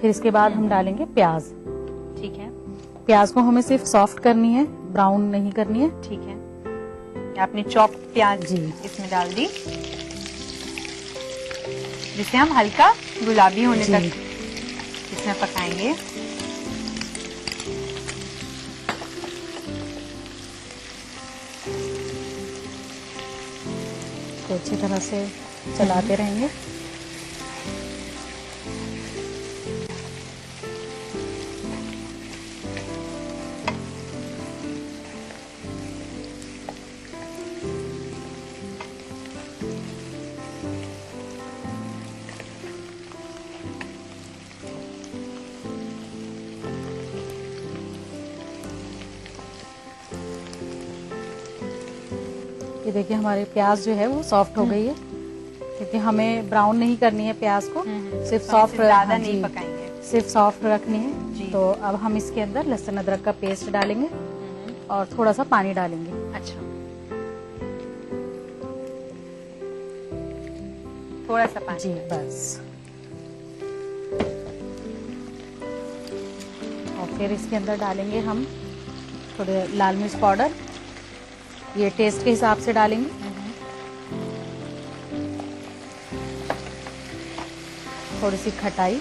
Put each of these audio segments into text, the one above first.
फिर इसके बाद हम डालेंगे प्याज। ठीक है। प्याज को हमें सिर्फ सॉफ्ट करनी है, ब्राउन नहीं करनी है। ठीक है। आपने चॉप प्याज जी इसमें डाल दी, जिसे हम हल्का गुलाबी होने तक इसमें पकाएंगे। तो अच्छी तरह से चलाते रहेंगे। ये देखिए हमारी प्याज जो है वो सॉफ्ट हो गई है, क्योंकि हमें ब्राउन नहीं करनी है प्याज को, सिर्फ सॉफ्ट, ज्यादा नहीं पकाएंगे, सिर्फ सॉफ्ट रखनी है जी। तो अब हम इसके अंदर लहसुन अदरक का पेस्ट डालेंगे और थोड़ा सा पानी डालेंगे। अच्छा, थोड़ा सा पानी जी बस। और फिर इसके अंदर डालेंगे हम थोड़े लाल मिर्च पाउडर, ये टेस्ट के हिसाब से डालेंगे। थोड़ी सी खटाई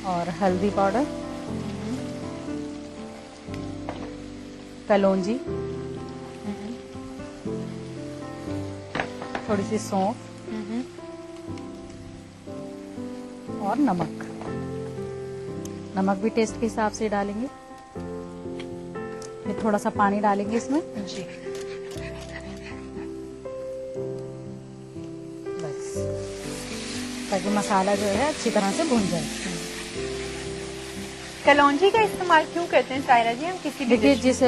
और हल्दी पाउडर, कलौंजी, थोड़ी सी सौंफ और नमक। नमक भी टेस्ट के हिसाब से डालेंगे। फिर थोड़ा सा पानी डालेंगे इसमें जी। बस, ताकि मसाला जो है अच्छी तरह से भुन जाए। कलौंजी का इस्तेमाल क्यों करते हैं सायरा जी? हम किसी भी देखिए, डिश जिस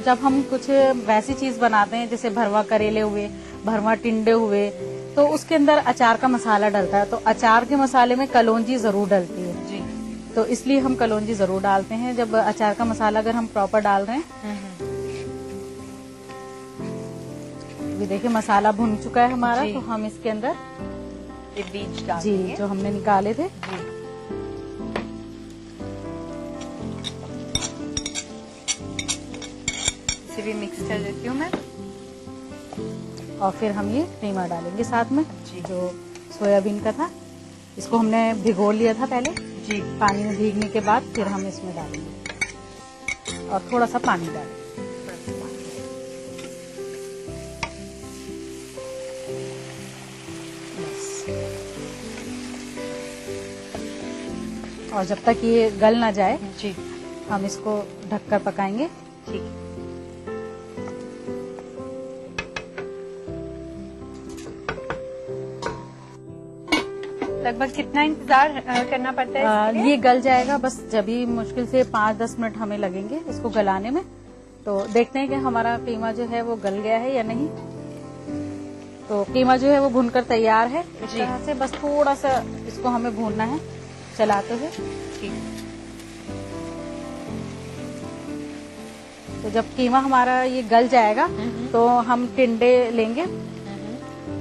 जब हम कुछ वैसी चीज बनाते हैं, जैसे भरवा करेले हुए, भरवा टिंडे हुए, तो उसके अंदर अचार का मसाला डलता है, तो अचार के मसाले में कलौंजी जरूर डलती है जी, तो इसलिए हम कलौंजी जरूर डालते हैं जब अचार का मसाला अगर हम प्रॉपर डाल रहे हैं। अभी देखिए मसाला भुन चुका है हमारा, जी। तो हम इसके अंदर ये बीज डाल जी देंगे। जो हमने निकाले थे जी। इसे भी मिक्स कर देती हूँ मैं। और फिर हम ये कीमा डालेंगे साथ में, जी। जो सोयाबीन का था, इसको हमने भिगो लिया था पहले जी। पानी में भीगने के बाद, फिर हम इसमें डालेंगे और थोड़ा सा पानी डालेंगे। बस। और जब तक ये गल ना जाए जी। हम इसको ढककर पकाएंगे। ठीक है। लगभग कितना इंतजार करना पड़ता है इसके लिए? ये गल जाएगा बस, जब भी मुश्किल से 5-10 मिनट हमें लगेंगे इसको गलाने में। तो देखते हैं कि हमारा कीमा जो है वो गल गया है या नहीं। तो कीमा जो है वो भूनकर तैयार है इस जी। तरह से, बस थोड़ा सा इसको हमें भूनना है चलाते हुए। ठीक। तो जब कीमा हमारा ये गल जाएगा तो हम टिंडे लेंगे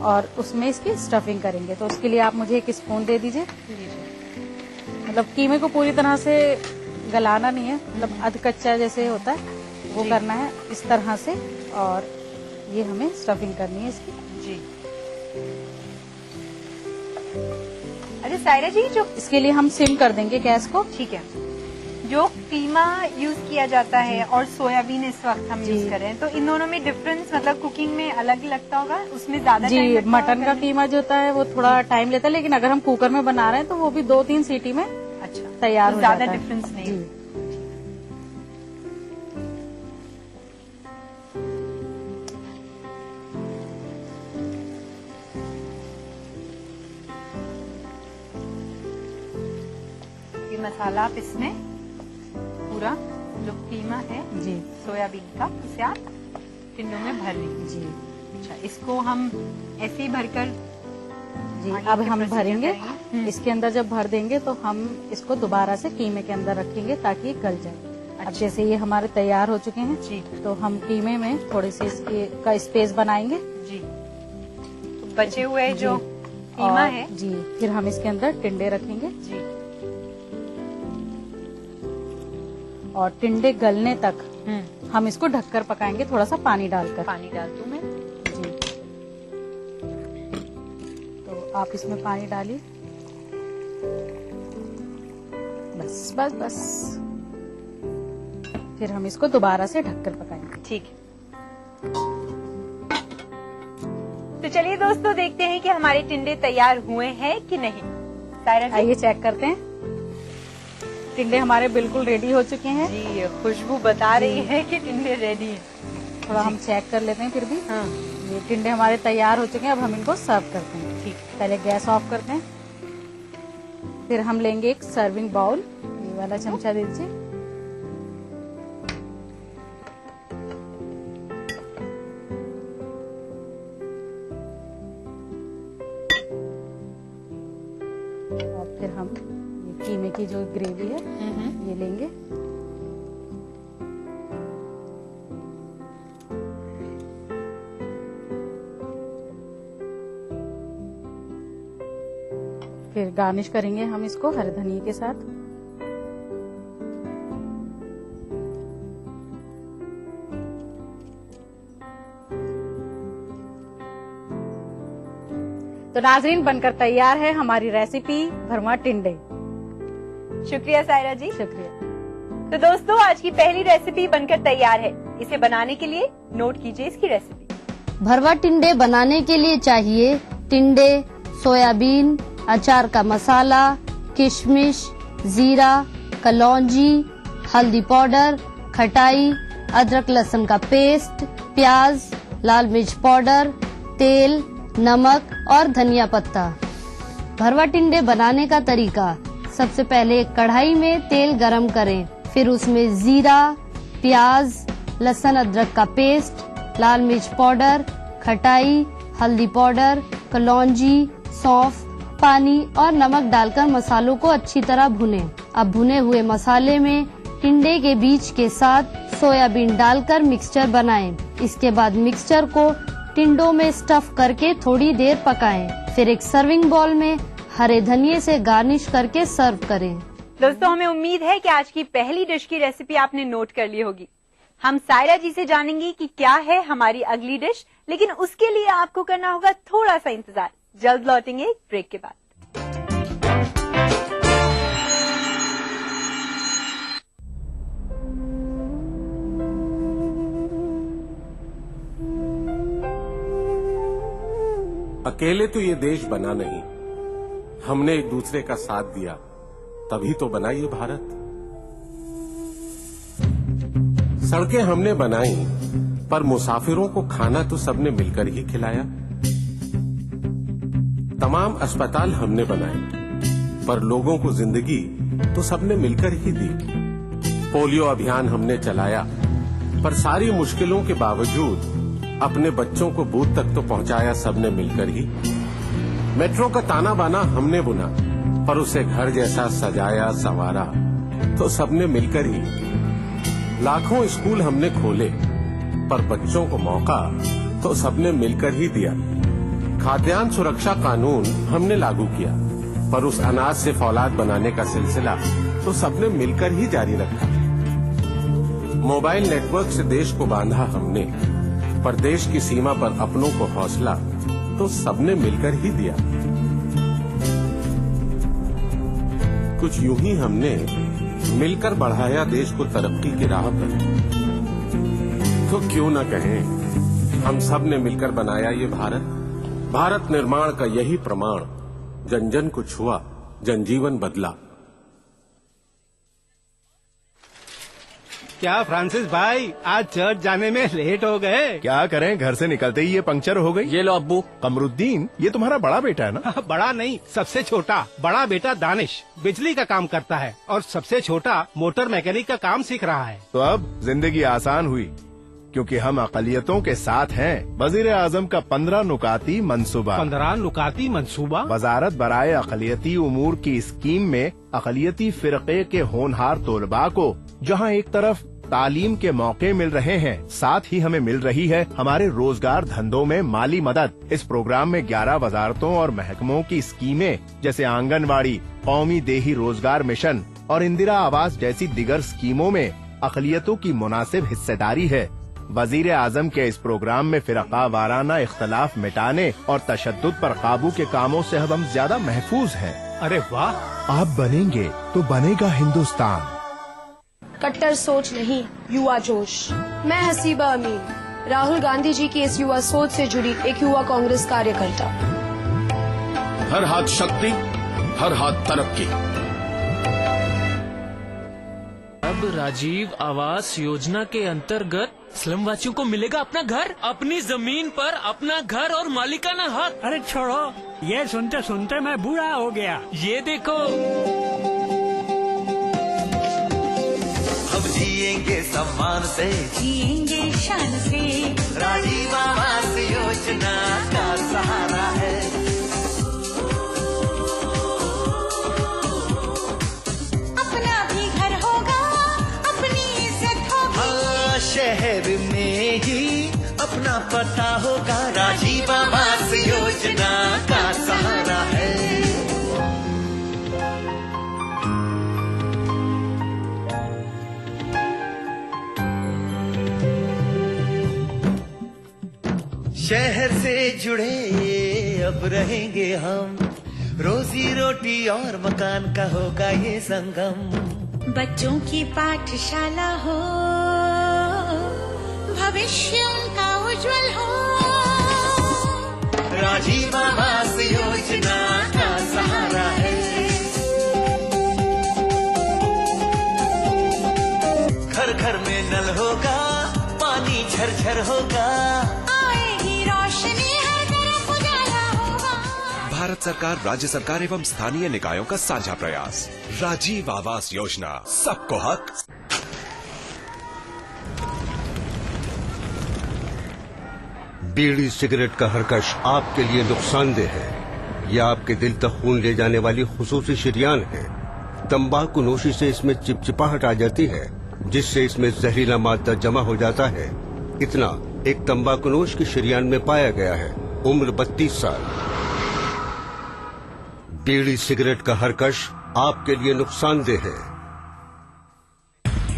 और उसमें इसकी स्टफिंग करेंगे। तो उसके लिए आप मुझे एक स्पून दे दीजिए। मतलब कीमे को पूरी तरह से गलाना नहीं है, मतलब अध कच्चा जैसे होता है वो जी। करना है इस तरह से, और ये हमें स्टफिंग करनी है इसकी। जी। अरे सायरा जी, जो इसके लिए हम सिम कर देंगे गैस को। ठीक है, जो कीमा यूज किया जाता है और सोयाबीन इस वक्त हम यूज कर रहे हैं, तो इन दोनों में डिफरेंस, मतलब कुकिंग में अलग लगता होगा? उसमें ज्यादा जी, टाइम लगता होगा मटन का करने? कीमा जो होता है वो थोड़ा टाइम लेता है, लेकिन अगर हम कुकर में बना रहे हैं तो वो भी 2-3 सीटी में अच्छा, तैयार तो हो ज्यादा जाता है। डिफरेंस नहीं जी। है। ये मसाला आप इसमें पूरा जो कीमा है जी सोयाबीन का, उसे आप टिंडों में भर देंगे। जी अच्छा, इसको हम ऐसे ही भरकर जी आगे अब के हम प्रोसीजर भरेंगे। करेंगे। इसके अंदर जब भर देंगे तो हम इसको दोबारा से कीमे के अंदर रखेंगे ताकि ये गल जाए। अब अच्छा। जैसे ये हमारे तैयार हो चुके हैं जी। तो हम कीमे में थोड़ी सी इसकी का स्पेस बनाएंगे। जी, तो बचे हुए जो कीमा और है जी, फिर हम इसके अंदर टिंडे रखेंगे जी। और टिंडे गलने तक हम इसको ढककर पकाएंगे, थोड़ा सा पानी डालकर। पानी डाल दूं मैं? जी, तो आप इसमें पानी डालिए। बस बस बस, फिर हम इसको दोबारा से ढककर पकाएंगे। ठीक है। तो चलिए दोस्तों, देखते हैं कि हमारे टिंडे तैयार हुए हैं कि नहीं। सायरा जी, आइए चेक करते हैं। टिंडे हमारे बिल्कुल रेडी हो चुके हैं। जी, खुशबू बता रही है कि टिंडे रेडी हैं। थोड़ा हम चेक कर लेते हैं फिर भी। हाँ, ये टिंडे हमारे तैयार हो चुके हैं, अब हम इनको सर्व करते हैं। ठीक। पहले गैस ऑफ करते हैं, फिर हम लेंगे एक सर्विंग बाउल, ये वाला चमचा दे दीजिए। और फिर हम ये कीमे की जो ग्रेवी है ये लेंगे। फिर गार्निश करेंगे हम इसको हरे धनिये के साथ। तो नाजरीन, बनकर तैयार है हमारी रेसिपी भरवा टिंडे। शुक्रिया सायरा जी। शुक्रिया। तो दोस्तों, आज की पहली रेसिपी बनकर तैयार है। इसे बनाने के लिए नोट कीजिए इसकी रेसिपी। भरवा टिंडे बनाने के लिए चाहिए टिंडे, सोयाबीन, अचार का मसाला, किशमिश, जीरा, कलौंजी, हल्दी पाउडर, खटाई, अदरक लहसुन का पेस्ट, प्याज, लाल मिर्च पाउडर, तेल, नमक और धनिया पत्ता। भरवा टिंडे बनाने का तरीका: सबसे पहले एक कढ़ाई में तेल गरम करें, फिर उसमें जीरा, प्याज, लहसुन अदरक का पेस्ट, लाल मिर्च पाउडर, खटाई, हल्दी पाउडर, कलौंजी, सौंफ, पानी और नमक डालकर मसालों को अच्छी तरह भुनें। अब भुने हुए मसाले में टिंडे के बीज के साथ सोयाबीन डालकर मिक्सचर बनाएं। इसके बाद मिक्सचर को टिंडों में स्टफ करके थोड़ी देर पकाएं। फिर एक सर्विंग बाउल में हरे धनिये से गार्निश करके सर्व करें। दोस्तों, हमें उम्मीद है कि आज की पहली डिश की रेसिपी आपने नोट कर ली होगी। हम सायरा जी से जानेंगे कि क्या है हमारी अगली डिश, लेकिन उसके लिए आपको करना होगा थोड़ा सा इंतजार। जल्द लौटेंगे एक ब्रेक के बाद। अकेले तो ये देश बना नहीं, हमने एक दूसरे का साथ दिया, तभी तो बना ये भारत। सड़कें हमने बनाई, पर मुसाफिरों को खाना तो सबने मिलकर ही खिलाया। तमाम अस्पताल हमने बनाए, पर लोगों को जिंदगी तो सबने मिलकर ही दी। पोलियो अभियान हमने चलाया, पर सारी मुश्किलों के बावजूद अपने बच्चों को बूथ तक तो पहुंचाया सबने मिलकर ही। मेट्रो का ताना बाना हमने बुना, पर उसे घर जैसा सजाया संवारा तो सबने मिलकर ही। लाखों स्कूल हमने खोले, पर बच्चों को मौका तो सबने मिलकर ही दिया। खाद्यान्न सुरक्षा कानून हमने लागू किया, पर उस अनाज से फौलाद बनाने का सिलसिला तो सबने मिलकर ही जारी रखा। मोबाइल नेटवर्क से देश को बांधा हमने, पर देश की सीमा पर अपनों को हौसला तो सबने मिलकर ही दिया। कुछ यूं ही हमने मिलकर बढ़ाया देश को तरक्की की राह पर। तो क्यों न कहें, हम सब ने मिलकर बनाया ये भारत। भारत निर्माण का यही प्रमाण, जन जन को छुआ, जनजीवन बदला। क्या फ्रांसिस भाई, आज चर्च जाने में लेट हो गए? क्या करें, घर से निकलते ही ये पंक्चर हो गई। ये लो अब्बू। कमरुद्दीन, ये तुम्हारा बड़ा बेटा है ना? बड़ा नहीं, सबसे छोटा। बड़ा बेटा दानिश बिजली का काम करता है और सबसे छोटा मोटर मैकेनिक का काम सीख रहा है। तो अब जिंदगी आसान हुई, क्योंकि हम अकलियतों के साथ हैं। वजीर आजम का 15 नुकाती मंसूबा। 15 नुकाती मंसूबा। वजारत बराए अकलियती उमूर की स्कीम में अकलियती फिरके के होनहार तोलबा को जहां एक तरफ तालीम के मौके मिल रहे हैं, साथ ही हमें मिल रही है हमारे रोजगार धंधों में माली मदद। इस प्रोग्राम में 11 वजारतों और महकमों की स्कीमें जैसे आंगनवाड़ी, कौमी देही रोजगार मिशन और इंदिरा आवास जैसी दिगर स्कीमों में अक़लियतों की मुनासिब हिस्सेदारी है। वजीर आजम के इस प्रोग्राम में फिरका वाराना इख्तलाफ मिटाने और तशद्दुद पर काबू के कामों से अब हम ज्यादा महफूज हैं। अरे वाह, आप बनेंगे तो बनेगा हिंदुस्तान। कट्टर सोच नहीं, युवा जोश। मैं हसीबा अमीन, राहुल गांधी जी की इस युवा सोच से जुड़ी एक युवा कांग्रेस कार्यकर्ता। हर हाथ शक्ति, हर हाथ तरक्की। अब राजीव आवास योजना के अंतर्गत स्लम वासियों को मिलेगा अपना घर, अपनी जमीन पर अपना घर और मालिकाना हक। अरे छोड़ो, ये सुनते सुनते मैं बूढ़ा हो गया। ये देखो, हम जिएंगे सम्मान से, जिएंगे शान से। राजीव आवास योजना का सहारा है। अपना भी घर होगा, अपनी इज्जत होगी। शहर में ही अपना पता होगा, राजीव आवास योजना का सहारा है। शहर से जुड़े अब रहेंगे हम, रोजी रोटी और मकान का होगा ये संगम। बच्चों की पाठशाला हो, भविष्य उनका उज्जवल हो। राजीव आवास योजना का सहारा है। घर घर में नल होगा, पानी झरझर होगा, आएगी रोशनी, हर तरफ उजाला होगा। भारत सरकार, राज्य सरकार एवं स्थानीय निकायों का साझा प्रयास। राजीव आवास योजना, सबको हक। बीड़ी सिगरेट का हरकश आपके लिए नुकसानदेह है। यह आपके दिल तक खून ले जाने वाली खुसूसी शरीयान है। तंबाकू नोशी से इसमें चिपचिपाहट आ जाती है, जिससे इसमें जहरीला मादा जमा हो जाता है। इतना एक तंबाकूनोश की शरीयान में पाया गया है। उम्र 32 साल। बीड़ी सिगरेट का हरकश आपके लिए नुकसानदेह है।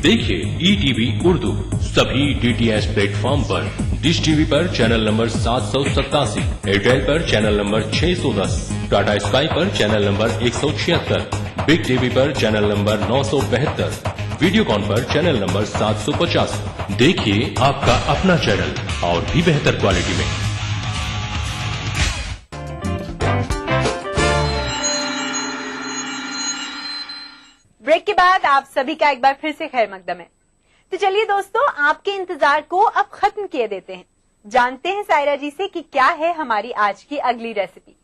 देखिए ETV उर्दू सभी DTH प्लेटफॉर्म पर। डिश टीवी पर चैनल नंबर 787, एयरटेल पर चैनल नंबर 610, टाटा स्काई पर चैनल नंबर 176, बिग टीवी पर चैनल नंबर 972, वीडियोकॉन पर चैनल नंबर 750। देखिए आपका अपना चैनल और भी बेहतर क्वालिटी में। ब्रेक के बाद आप सभी का एक बार फिर से खैर मकदम है। तो चलिए दोस्तों, आपके इंतजार को अब खत्म किए देते हैं। जानते हैं सायरा जी से कि क्या है हमारी आज की अगली रेसिपी।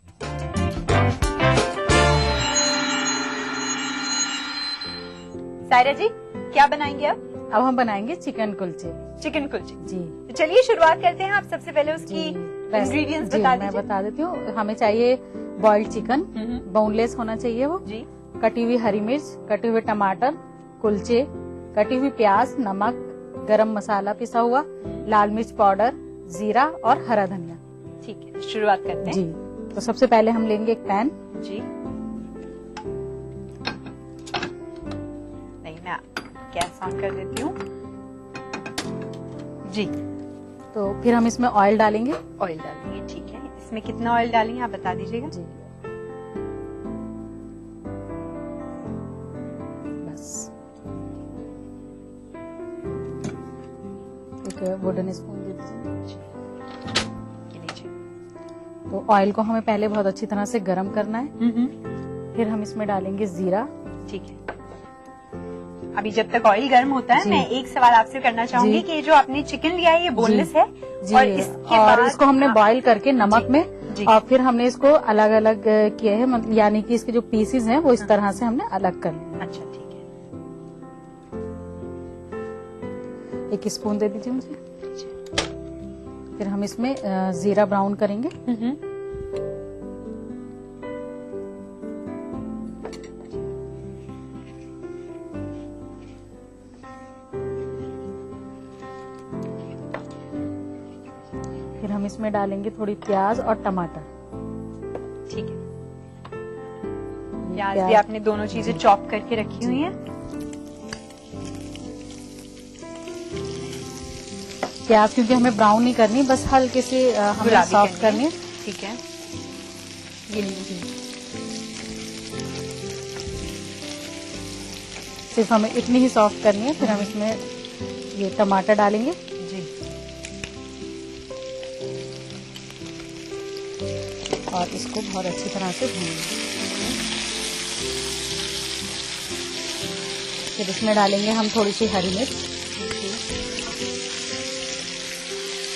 सायरा जी, क्या बनाएंगे अब हम बनाएंगे चिकन कुलचे। चिकन कुलचे जी। तो चलिए शुरुआत करते हैं। आप सबसे पहले उसकी इंग्रेडिएंट्स बता दीजिए। मैं बता देती हूँ। हमें चाहिए बॉइल्ड चिकन, बोनलेस होना चाहिए वो जी। कटी हुई हरी मिर्च, कटे हुए टमाटर, कुलचे, कटी हुई प्याज, नमक, गरम मसाला पिसा हुआ, लाल मिर्च पाउडर, जीरा और हरा धनिया। ठीक है, शुरुआत करते हैं। जी। तो सबसे पहले हम लेंगे एक पैन। जी। नहीं, मैं गैस ऑन कर देती हूँ। जी। तो फिर हम इसमें ऑयल डालेंगे। ऑयल डालेंगे, ठीक है। इसमें कितना ऑयल डालेंगे आप बता दीजिएगा। जी। वुडन स्पून दे दीजिए। तो ऑयल को हमें पहले बहुत अच्छी तरह से गरम करना है। फिर हम इसमें डालेंगे जीरा। ठीक है। अभी जब तक ऑयल गर्म होता है, मैं एक सवाल आपसे करना चाहूंगी कि जो आपने चिकन लिया है ये बोनलेस है जी। और इसको हमने बॉईल करके नमक में और फिर हमने इसको अलग अलग किए हैं, यानी कि इसके जो पीसेस हैं वो इस तरह से हमने अलग कर लिए। अच्छा, ठीक है। 1 स्पून दे दीजिए मुझे। फिर हम इसमें जीरा ब्राउन करेंगे। इसमें डालेंगे थोड़ी प्याज और टमाटर। ठीक है, प्याज भी आपने दोनों चीजें चॉप करके रखी हुई हैं। प्याज क्योंकि हमें ब्राउन नहीं करनी, बस हल्के से हमें गुलाबी सॉफ्ट करनी है। ठीक है, ये लीजिए। सिर्फ हमें इतनी ही सॉफ्ट करनी है। फिर हम इसमें ये टमाटर डालेंगे जी, और इसको बहुत अच्छी तरह से भूनेंगे। फिर इसमें डालेंगे हम थोड़ी सी हरी मिर्च,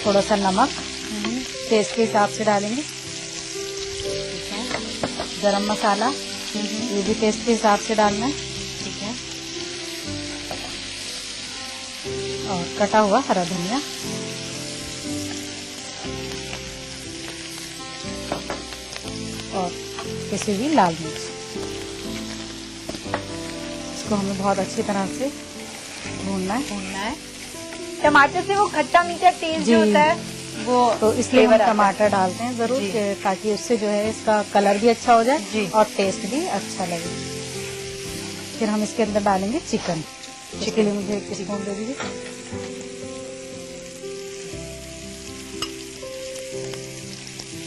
थोड़ा सा नमक टेस्ट के हिसाब से डालेंगे, गरम मसाला ये भी टेस्ट के हिसाब से डालना है। ठीक है, और कटा हुआ हरा धनिया, और पिसी हुई लाल मिर्च। इसको हमें बहुत अच्छी तरह से भूनना है। टमाटर से वो खट्टा मीठा टेस्ट जो होता है वो तो इसलिए हम फ्लेवर आता है। टमाटर डालते हैं जरूर ताकि उससे जो है इसका कलर भी अच्छा हो जाए और टेस्ट भी अच्छा लगे। फिर हम इसके अंदर डालेंगे चिकन। इसके लिए मुझे 1 स्पून दे दीजिए।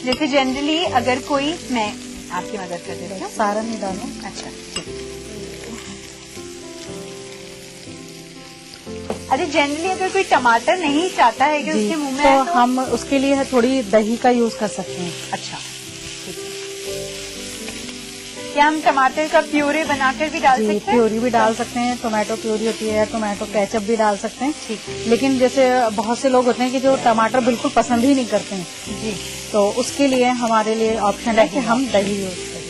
जैसे जनरली अगर कोई, मैं आपकी मदद कर देती हूँ। सारा नहीं डालना। अच्छा, ठीक है। अरे जनरली अगर कोई टमाटर नहीं चाहता है कि उसके मुंह में तो आए तो हम उसके लिए थोड़ी दही का यूज कर सकते हैं। अच्छा, ठीक है। क्या हम टमाटर का प्यूरे बनाकर भी डाल सकते हैं? प्यूरी भी डाल सकते हैं, टोमेटो प्यूरी होती है, टोमेटो केचप भी डाल सकते हैं। ठीक। लेकिन जैसे बहुत से लोग होते हैं कि जो टमाटर बिल्कुल पसंद ही नहीं करते हैं, जी, तो उसके लिए हमारे लिए ऑप्शन है कि हम दही यूज करें।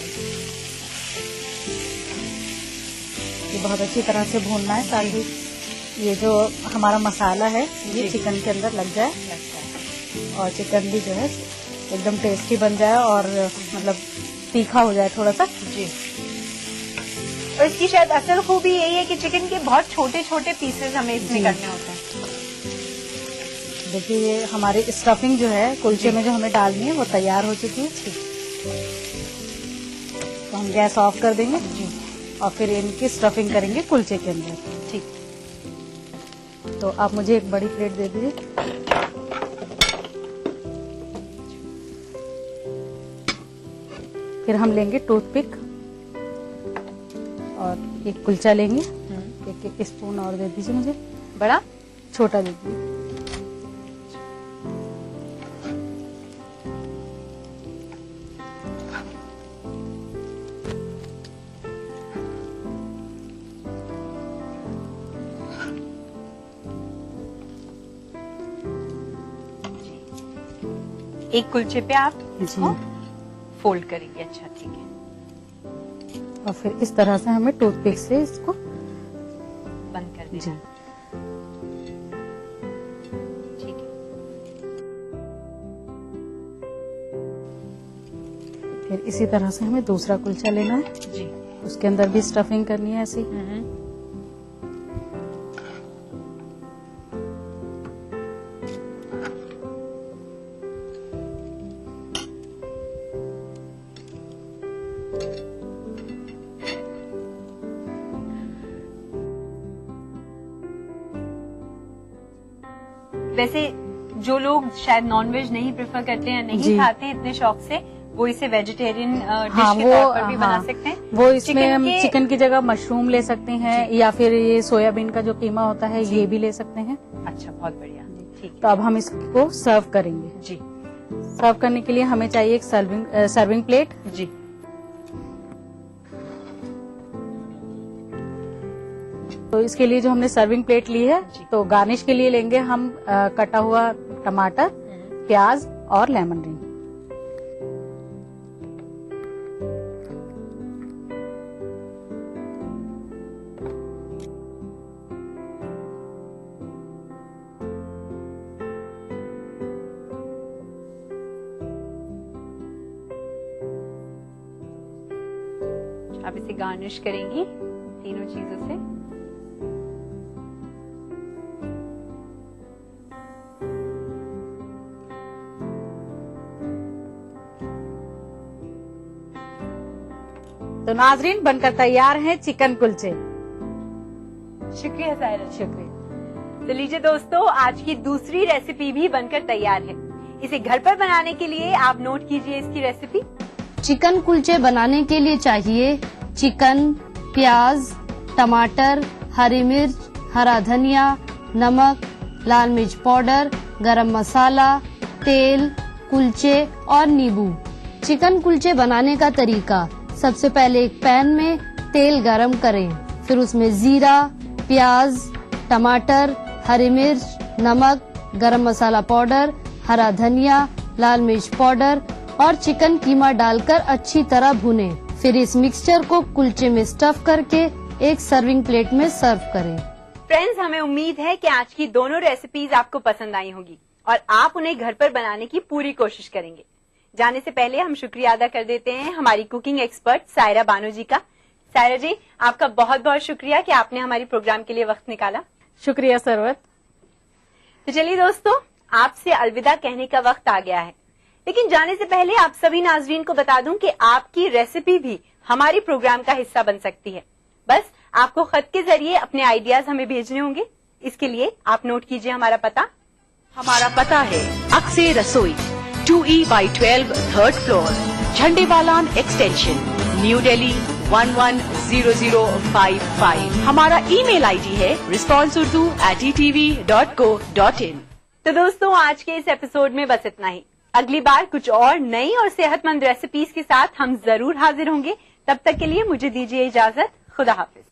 ये बहुत अच्छी तरह से भूनना है ताकि ये जो हमारा मसाला है ये चिकन के अंदर लग जाए और चिकन भी जो है एकदम टेस्टी बन जाए और मतलब तीखा हो जाए थोड़ा सा। जी, और इसकी शायद असल खूबी यही है कि चिकन के बहुत छोटे छोटे पीसेस हमें इसमें करने होते हैं। देखिए ये हमारी स्टफिंग जो है कुलचे में जो हमें डालनी है वो तैयार हो चुकी है। तो हम गैस ऑफ कर देंगे और फिर इनकी स्टफिंग करेंगे कुलचे के अंदर। ठीक, तो आप मुझे एक बड़ी प्लेट दे दीजिए। फिर हम लेंगे टूथपिक और एक कुलचा लेंगे। 1 स्पून और दे दीजिए मुझे। बड़ा छोटा दे दीजिए। एक कुलचे पे आप इसको फोल्ड करेंगे। अच्छा, ठीक है। और फिर इस तरह से हमें टूथपिक से इसको बंद कर देना। ठीक है। फिर इसी तरह से हमें दूसरा कुलचा लेना है जी, उसके अंदर भी स्टफिंग करनी है ऐसी। वैसे जो लोग शायद नॉनवेज नहीं प्रेफर करते हैं, नहीं खाते हैं इतने शौक से, वो इसे वेजिटेरियन डिश के तौर पर भी बना सकते हैं। वो इसमें हम चिकन की जगह मशरूम ले सकते हैं या फिर ये सोयाबीन का जो कीमा होता है ये भी ले सकते हैं। अच्छा, बहुत बढ़िया। ठीक, तो अब हम इसको सर्व करेंगे। जी, सर्व करने के लिए हमें चाहिए एक सर्विंग प्लेट। जी, तो इसके लिए जो हमने सर्विंग प्लेट ली है तो गार्निश के लिए लेंगे हम कटा हुआ टमाटर, प्याज और लेमन ग्रीन। आप इसे गार्निश करेंगी तीनों चीजों से। तो नाजरीन बनकर तैयार हैं चिकन कुलचे। शुक्रिया सायरा। शुक्रिया। तो लीजिए दोस्तों, आज की दूसरी रेसिपी भी बनकर तैयार है। इसे घर पर बनाने के लिए आप नोट कीजिए इसकी रेसिपी। चिकन कुलचे बनाने के लिए चाहिए चिकन, प्याज, टमाटर, हरी मिर्च, हरा धनिया, नमक, लाल मिर्च पाउडर, गरम मसाला, तेल, कुलचे और नींबू। चिकन कुलचे बनाने का तरीका, सबसे पहले एक पैन में तेल गरम करें, फिर उसमें जीरा, प्याज, टमाटर, हरी मिर्च, नमक, गरम मसाला पाउडर, हरा धनिया, लाल मिर्च पाउडर और चिकन कीमा डालकर अच्छी तरह भुनें। फिर इस मिक्सचर को कुलचे में स्टफ करके एक सर्विंग प्लेट में सर्व करें। फ्रेंड्स, हमें उम्मीद है कि आज की दोनों रेसिपीज आपको पसंद आई होगी और आप उन्हें घर पर बनाने की पूरी कोशिश करेंगे। जाने से पहले हम शुक्रिया अदा कर देते हैं हमारी कुकिंग एक्सपर्ट सायरा बानो जी का। सायरा जी, आपका बहुत बहुत शुक्रिया कि आपने हमारी प्रोग्राम के लिए वक्त निकाला। शुक्रिया सरवत। तो चलिए दोस्तों, आपसे अलविदा कहने का वक्त आ गया है, लेकिन जाने से पहले आप सभी नाजरीन को बता दूं कि आपकी रेसिपी भी हमारी प्रोग्राम का हिस्सा बन सकती है। बस आपको खत के जरिए अपने आइडियाज हमें भेजने होंगे। इसके लिए आप नोट कीजिए हमारा पता। हमारा पता है अक्से रसोई, 2E/12 3rd floor, Jhandewalan extension, new Delhi 110055। हमारा ईमेल आईडी है responseurdu@etv.co.in। तो दोस्तों, आज के इस एपिसोड में बस इतना ही। अगली बार कुछ और नई और सेहतमंद रेसिपीज के साथ हम जरूर हाजिर होंगे। तब तक के लिए मुझे दीजिए इजाजत। खुदा हाफिज।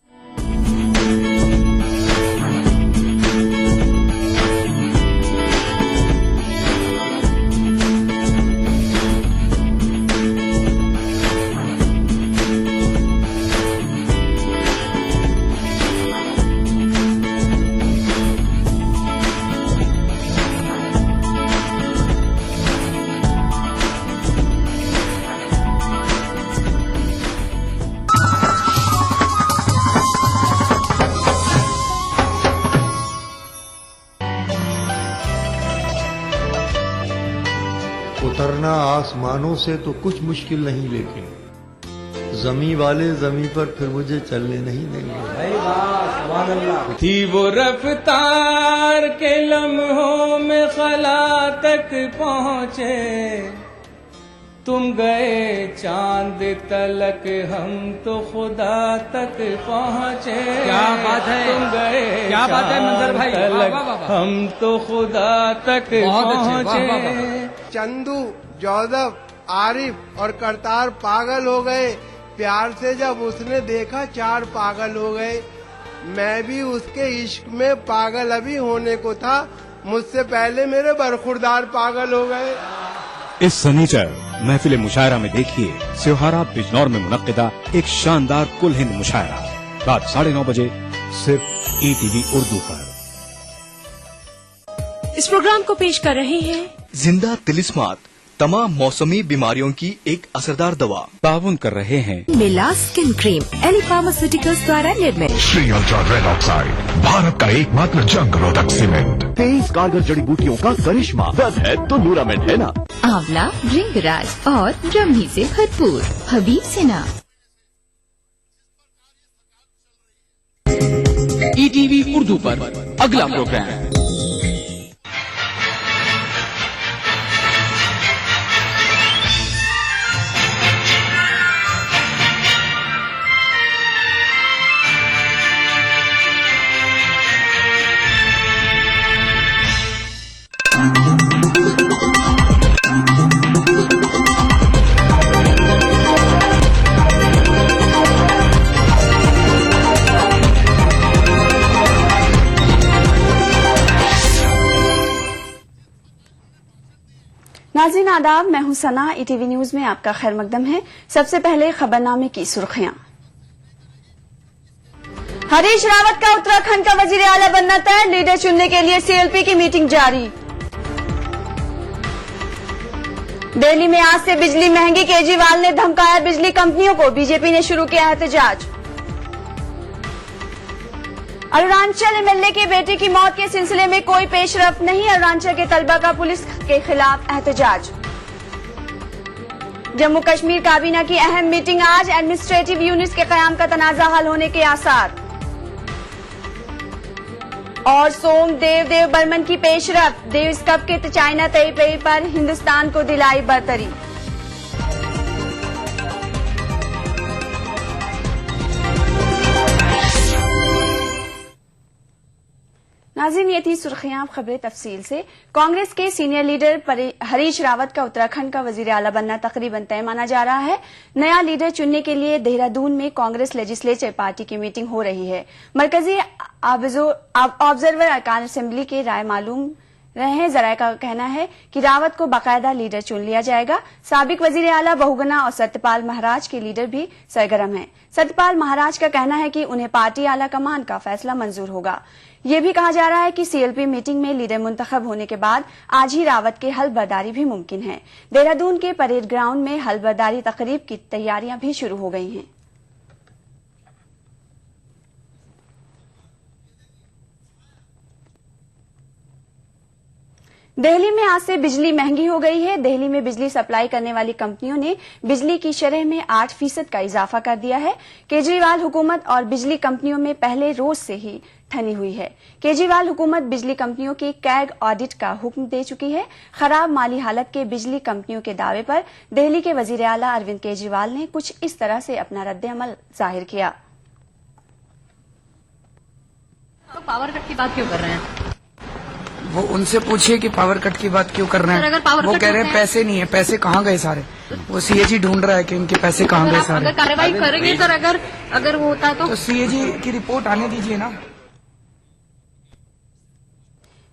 उतरना आसमानों से तो कुछ मुश्किल नहीं, लेकिन जमी वाले जमी पर फिर मुझे चलने नहीं देंगे। थी वो रफ्तार के लम्हों में खला तक पहुँचे, तुम गए चांद तलक हम तो खुदा तक पहुँचे। क्या बात है, तुम गए क्या बात है मंजर भाई, तलक हम तो खुदा तक पहुँचे। चंदू, जौदब, आरिफ और करतार पागल हो गए प्यार से। जब उसने देखा 4 पागल हो गए। मैं भी उसके इश्क में पागल अभी होने को था, मुझसे पहले मेरे बरखुरदार पागल हो गए। इस सनीचर महफिल मुशायरा में देखिए सिवहारा बिजनौर में मुनक्किदा एक शानदार कुल हिंद मुशायरा रात 9:30 बजे सिर्फ ETV उर्दू पर। इस प्रोग्राम को पेश कर रहे हैं जिंदा तिलिस्मात, तमाम मौसमी बीमारियों की एक असरदार दवा। ताउन कर रहे हैं मिला स्किन क्रीम, एली फार्मास्यूटिकल्स द्वारा निर्मित। Shri ultra red oxide, Bharat का एकमात्र जंग रोधक सीमेंट। 23 कारगर जड़ी बूटियों का करिश्मा, दर्द है तो न्यूरामेंट है ना। आंवला, भृंगराज और ब्रह्मी से भरपूर हबीब सेना। ETV उर्दू पर अगला प्रोग्राम। नाज़रीन आदाब, मैं हूं सना। ETV न्यूज में आपका खैर मकदम है। सबसे पहले खबरनामे की सुर्खियां। हरीश रावत का उत्तराखंड का वजीर आला बनना तय, लीडर चुनने के लिए CLP की मीटिंग जारी। दिल्ली में आज से बिजली महंगी, केजरीवाल ने धमकाया बिजली कंपनियों को, बीजेपी ने शुरू किया एहतजाज। अरुणाचल MLA की बेटी की मौत के सिलसिले में कोई पेशरफ्त नहीं, अरुणाचल के तलबा का पुलिस के खिलाफ एहतजाज। जम्मू कश्मीर काबीना की अहम मीटिंग आज, एडमिनिस्ट्रेटिव यूनिट्स के कयाम का तनाजा हल होने के आसार। और सोमदेव देव बर्मन की पेशरफ, डेविस कप के चाइना ताइपेई पर हिंदुस्तान को दिलाई बरतरी। नाज़रीन, ये थी सुर्खियां। खबरें तफसील से। कांग्रेस के सीनियर लीडर हरीश रावत का उत्तराखंड का वजीर आला बनना तकरीबन तय माना जा रहा है। नया लीडर चुनने के लिए देहरादून में कांग्रेस लेजिस्लेचर पार्टी की मीटिंग हो रही है। मरकजी ऑब्जर्वर अरकान असेंबली के राय मालूम रहे हैं। जराये का कहना है कि रावत को बाकायदा लीडर चुन लिया जाएगा। साबिक वजीर आला बहुगुना और सत्यपाल महाराज के लीडर भी सरगर्म हैं। सत्यपाल महाराज का कहना है कि उन्हें पार्टी आला कमान का फैसला मंजूर होगा। ये भी कहा जा रहा है कि सीएलपी मीटिंग में लीडर मुंतखब होने के बाद आज ही रावत के हलबर्दारी भी मुमकिन है। देहरादून के परेड ग्राउंड में हलबर्दारी तकरीब की तैयारियां भी शुरू हो गई हैं। दिल्ली में आज से बिजली महंगी हो गई है। दिल्ली में बिजली सप्लाई करने वाली कंपनियों ने बिजली की शरह में 8% का इजाफा कर दिया है। केजरीवाल हुकूमत और बिजली कंपनियों में पहले रोज से ही ठनी हुई है। केजरीवाल हुकूमत बिजली कंपनियों के कैग ऑडिट का हुक्म दे चुकी है। खराब माली हालत के बिजली कंपनियों के दावे पर दिल्ली के वजीर आला अरविंद केजरीवाल ने कुछ इस तरह से अपना रद्द-ए-अमल जाहिर किया। तो पावर कट की बात क्यों कर रहे हैं? वो उनसे पूछिए कि पावर कट की बात क्यों कर रहे हैं। वो कह रहे हैं पैसे नहीं है, पैसे कहाँ गए सारे। वो सीएजी ढूंढ रहा है कि उनके पैसे कहाँ गए सारे। अगर कार्रवाई करेंगे सर, अगर वो होता तो सीएजी की रिपोर्ट आने दीजिए ना।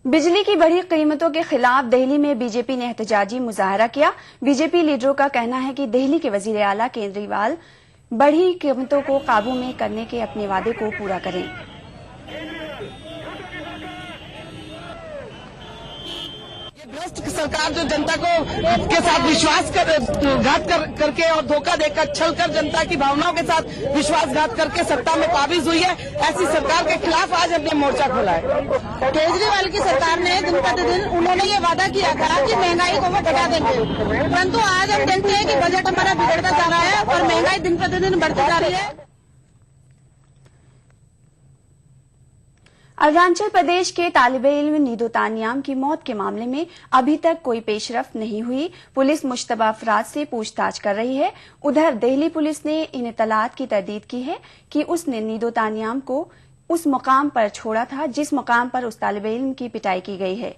बिजली की बढ़ी कीमतों के खिलाफ दिल्ली में बीजेपी ने एहतजाजी मुजाहरा किया। बीजेपी लीडरों का कहना है कि दिल्ली के वजीर आला केजरीवाल बढ़ी कीमतों को काबू में करने के अपने वादे को पूरा करें। भ्रष्ट सरकार जो जनता को के साथ विश्वासघात करके और धोखा देकर छलकर जनता की भावनाओं के साथ विश्वासघात करके सत्ता में काबिज हुई है, ऐसी सरकार के खिलाफ आज हमने मोर्चा खोला है। केजरीवाल की सरकार ने दिन प्रतिदिन उन्होंने ये वादा किया था कि महंगाई को वो घटा देंगे, परंतु आज हम देखते हैं कि बजट हमारा बिगड़ता जा रहा है और महंगाई दिन प्रतिदिन बढ़ती जा रही है। अरुणाचल प्रदेश के तालिबे इल्म नीदो तानियाम की मौत के मामले में अभी तक कोई पेशरफ नहीं हुई। पुलिस मुश्तबा अफराद से पूछताछ कर रही है। उधर दिल्ली पुलिस ने इन इत्तलात की तरदीद की है कि उसने नीदो तानियाम को उस मुकाम पर छोड़ा था जिस मुकाम पर उस तालिबे इल्म की पिटाई की गई है।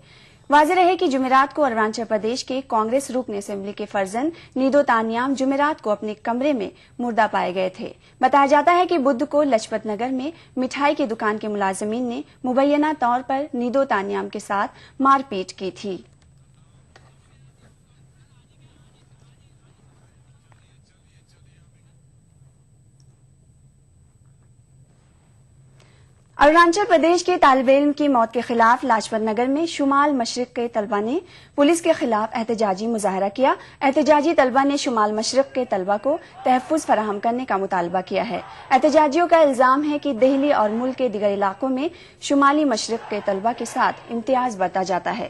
वाज़ेह रहे कि जुमेरात को अरुणाचल प्रदेश के कांग्रेस रुकन असेंबली के फर्जंद नीदो तानियाम जुमेरात को अपने कमरे में मुर्दा पाए गए थे। बताया जाता है कि बुध को लजपत नगर में मिठाई की दुकान के मुलाजमीन ने मुबैना तौर पर नीदो तानियाम के साथ मारपीट की थी। अरुणाचल प्रदेश के तालिबे इल्म की मौत के खिलाफ लाजपत नगर में शुमाल मशरिक के तलबा ने पुलिस के खिलाफ एहतजाजी मुजाहरा किया। एहतजाजी तलबा ने शुमाल मशरिक के तलबा को तहफ़्फ़ुज़ फराहम करने का मुतालबा किया है। एहतजाजियों का इल्जाम है कि दिल्ली और मुल्क के दिगर इलाकों में शुमाली मशरिक के तलबा के साथ इम्तियाज बरता जाता है।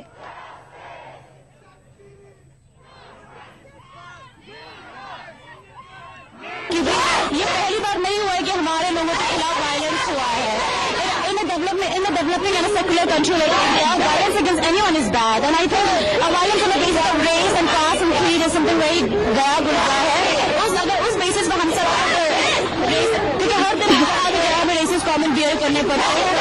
ये पहली बार नहीं हुआ है कि हमारे लोगों के खिलाफ वायलेंस हुआ है। In the developing and a secular country like India, violence against anyone is bad. And I think violence on the basis of race and caste and creed is something very bad बुरा है। उस basis पर हम सब क्योंकि हर दिन हमें racist comment beer करने पड़ते हैं।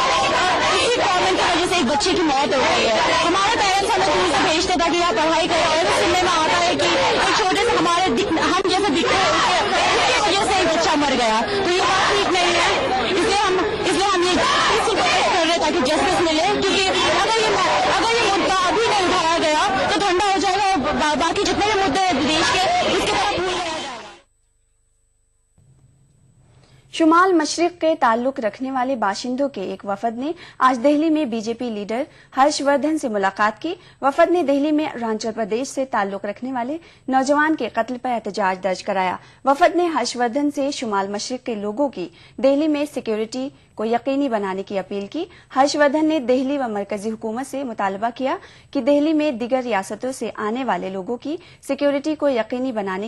इसी कमेंट की वजह से एक बच्चे की मौत हो गई है। हमारे पेरेंट्स हमें दूर से भेजते ताकि आप पढ़ाई करें और सुनने में आता है कि एक छोटे से हम जैसे दिखते हैं उसकी वजह से एक बच्चा मर गया। तो ये बात ठीक नहीं है। इसलिए हम ये कर रहे ताकि जस्टिस मिले, क्योंकि अगर ये मुद्दा अभी नहीं उठाया गया तो ठंडा हो जाएगा और बाकी जितने भी मुद्दे देश के उसके तरफ भूल गया जाएगा। शुमाल मशरिक के ताल्लुक रखने वाले बाशिंदों के एक वफद ने आज दिल्ली में बीजेपी लीडर हर्षवर्धन से मुलाकात की। वफद ने दिल्ली में अरुणाचल प्रदेश से ताल्लुक रखने वाले नौजवान के कत्ल पर एहतजाज दर्ज कराया। वफद ने हर्षवर्धन से शुमाल मशरिक के लोगों की दिल्ली में सिक्योरिटी को यकीनी बनाने की अपील की। हर्षवर्धन ने दिल्ली व मरकजी हुकूमत से मुतालबा किया कि दिल्ली में दिगर रियासतों से आने वाले लोगों की सिक्योरिटी को यकीनी बनाने